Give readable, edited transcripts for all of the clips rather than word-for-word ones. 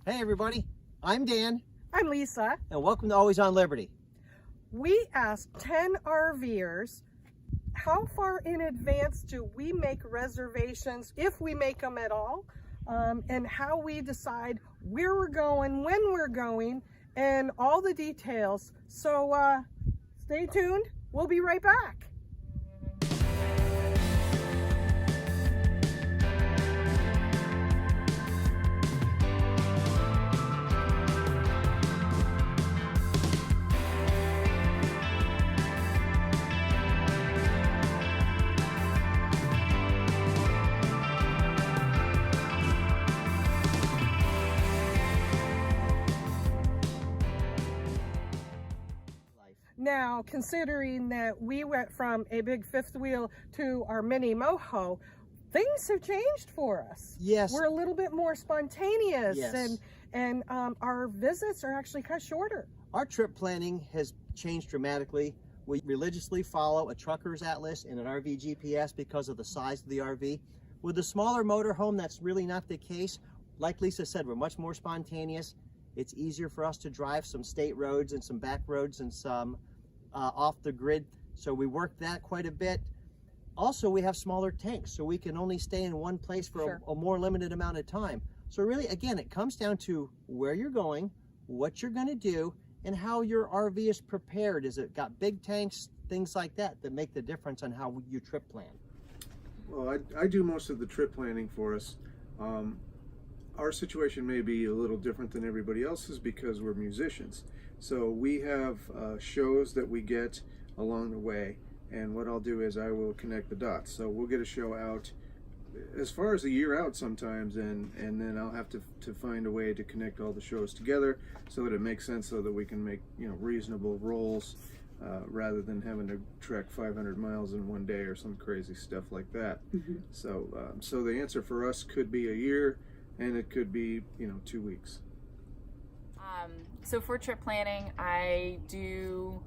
Hey everybody, I'm Dan. I'm Lisa. And welcome to Always on Liberty. We asked 10 RVers how far in advance do we make reservations, if we make them at all, and how we decide where we're going, when we're going, and all the details. So stay tuned. We'll be right back. Now, considering that we went from a big fifth wheel to our mini moho, things have changed for us. Yes. We're a little bit more spontaneous, Yes. and our visits are actually cut shorter. Our trip planning has changed dramatically. We religiously follow a trucker's atlas and an RV GPS because of the size of the RV. With a smaller motorhome, that's really not the case. Like Lisa said, we're much more spontaneous. It's easier for us to drive some state roads and some back roads and some off the grid. So we work that quite a bit. Also, we have smaller tanks, so we can only stay in one place for a more limited amount of time. So really, again, it comes down to where you're going, what you're going to do, and how your RV is prepared. Is it got big tanks, things like that, that make the difference on how you trip plan? Well, I do most of the trip planning for us. Our situation may be a little different than everybody else's because we're musicians. So we have shows that we get along the way, and what I'll do is I will connect the dots. So we'll get a show out as far as a year out sometimes, and then I'll have to find a way to connect all the shows together so that it makes sense, so that we can make reasonable rolls rather than having to trek 500 miles in one day or some crazy stuff like that. Mm-hmm. So the answer for us could be a year, and it could be 2 weeks. So for trip planning, I do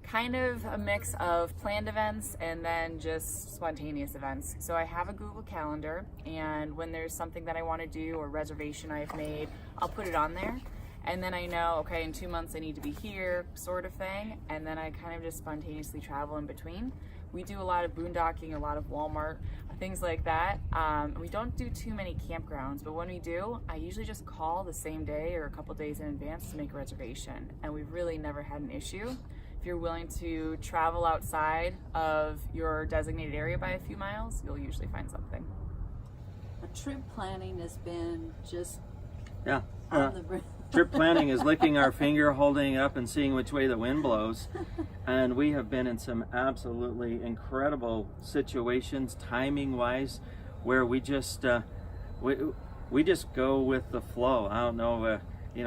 kind of a mix of planned events and then just spontaneous events. So I have a Google Calendar, and when there's something that I want to do or reservation I've made, I'll put it on there. And then I know, okay, in 2 months I need to be here, sort of thing. And then I kind of just spontaneously travel in between. We do a lot of boondocking, a lot of Walmart, things like that. We don't do too many campgrounds, but when we do, I usually just call the same day or a couple days in advance to make a reservation. And we've really never had an issue. If you're willing to travel outside of your designated area by a few miles, you'll usually find something. Trip planning has been just on the brink. Trip planning is licking our finger, holding it up and seeing which way the wind blows. And we have been in some absolutely incredible situations, timing wise, where we just we just go with the flow. I don't know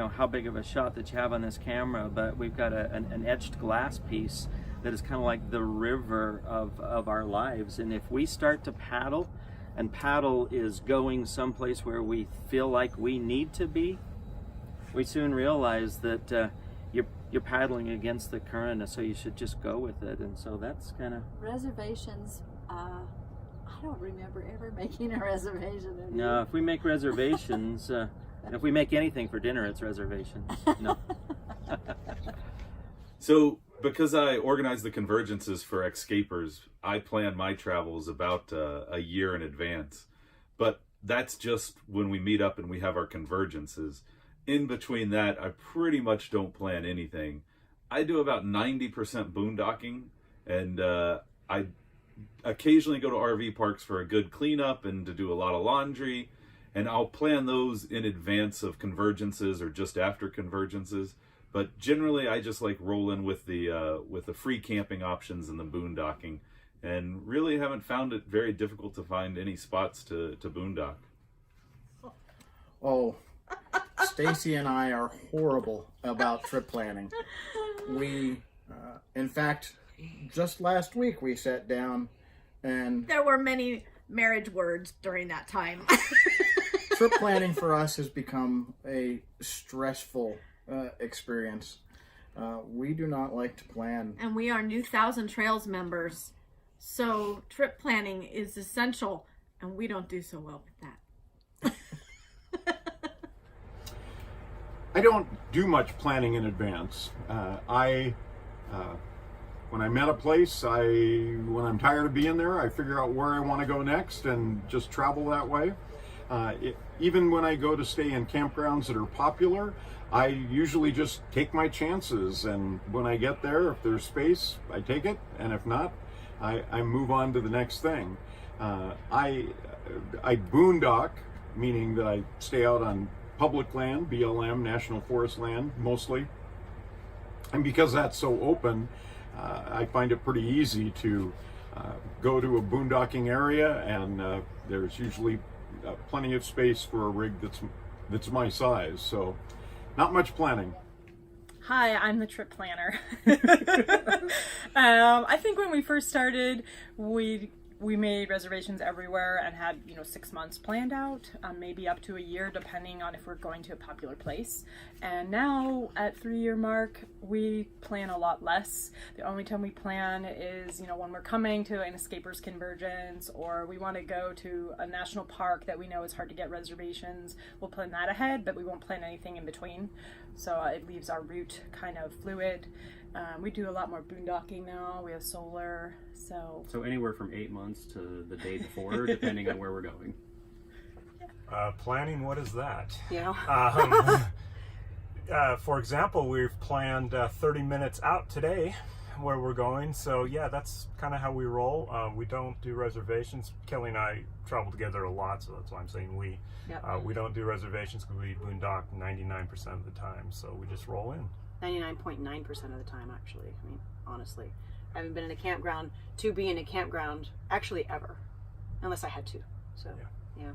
how big of a shot that you have on this camera, but we've got an etched glass piece that is kind of like the river of our lives. And if we start to paddle, and paddle is going someplace where we feel like we need to be, we soon realize that you're paddling against the current, and so you should just go with it. And so that's kind of reservations. I don't remember ever making a reservation. No, if we make reservations, if we make anything for dinner, it's reservations. No. So, because I organize the convergences for Escapers, I plan my travels about a year in advance. But that's just when we meet up and we have our convergences. In between that, I pretty much don't plan anything. I do about 90% boondocking, and I occasionally go to RV parks for a good cleanup and to do a lot of laundry, and I'll plan those in advance of convergences or just after convergences. But generally, I just like rolling with the free camping options and the boondocking, and really haven't found it very difficult to find any spots to boondock. Oh, Stacy and I are horrible about trip planning. We, in fact, just last week we sat down and... There were many marriage words during that time. Trip planning for us has become a stressful experience. We do not like to plan. And we are new Thousand Trails members, so trip planning is essential, and we don't do so well with that. I don't do much planning in advance. When I'm at a place, when I'm tired of being there, I figure out where I want to go next and just travel that way. Even when I go to stay in campgrounds that are popular, I usually just take my chances, and when I get there, if there's space, I take it, and if not, I move on to the next thing. I boondock, meaning that I stay out on public land, BLM, National Forest land, mostly. And because that's so open, I find it pretty easy to go to a boondocking area, and there's usually plenty of space for a rig that's my size. So not much planning. Hi, I'm the trip planner. I think when we first started, we made reservations everywhere and had 6 months planned out, maybe up to a year depending on if we're going to a popular place. And now at 3-year mark, we plan a lot less. The only time we plan is when we're coming to an escapers convergence, or we want to go to a national park that we know is hard to get reservations. We'll plan that ahead, but we won't plan anything in between. So it leaves our route kind of fluid. We do a lot more boondocking now. We have solar, so anywhere from 8 months to the day before, depending on where we're going. Planning, what is that? Yeah. For example, we've planned 30 minutes out today where we're going, so yeah, that's kind of how we roll. We don't do reservations. Kelly and I travel together a lot, so that's why I'm saying we. Yep. We don't do reservations because we boondock 99% of the time, so we just roll in. 99.9% of the time, actually. I mean, honestly, I haven't been in a campground to be in a campground actually ever, unless I had to. So yeah.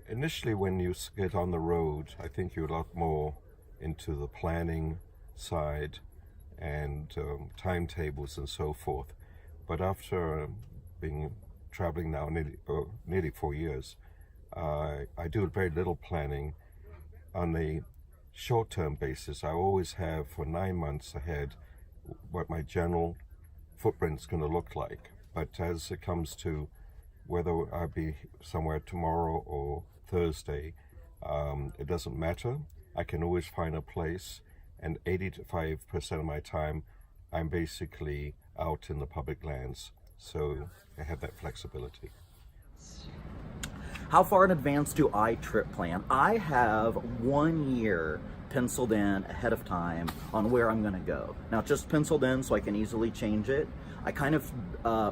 Initially, when you get on the road, I think you're a lot more into the planning side and timetables and so forth. But after traveling now nearly 4 years, I do very little planning. On a short-term basis, I always have for 9 months ahead what my general footprint's going to look like. But as it comes to whether I'll be somewhere tomorrow or Thursday, it doesn't matter. I can always find a place, and 85% of my time I'm basically out in the public lands, so I have that flexibility. How far in advance do I trip plan? I have 1 year penciled in ahead of time on where I'm gonna go. Now, just penciled in so I can easily change it. I kind of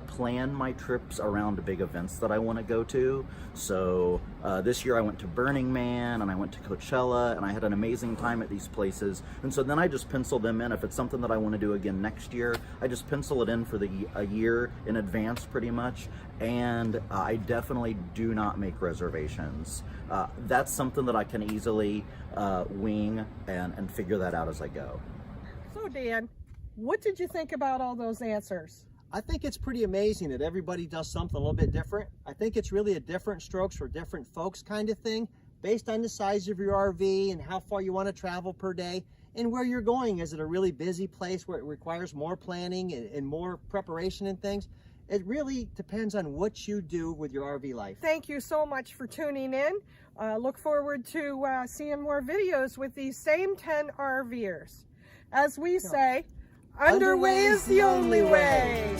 plan my trips around the big events that I want to go to. So this year I went to Burning Man and I went to Coachella, and I had an amazing time at these places. And so then I just pencil them in. If it's something that I want to do again next year, I just pencil it in for a year in advance pretty much. And I definitely do not make reservations. That's something that I can easily wing and figure that out as I go. So Dan, what did you think about all those answers? I think it's pretty amazing that everybody does something a little bit different. I think it's really a different strokes for different folks kind of thing, based on the size of your RV and how far you want to travel per day and where you're going. Is it a really busy place where it requires more planning and more preparation and things? It really depends on what you do with your RV life. Thank you so much for tuning in. Look forward to seeing more videos with these same 10 RVers. As we say, underway is the only way.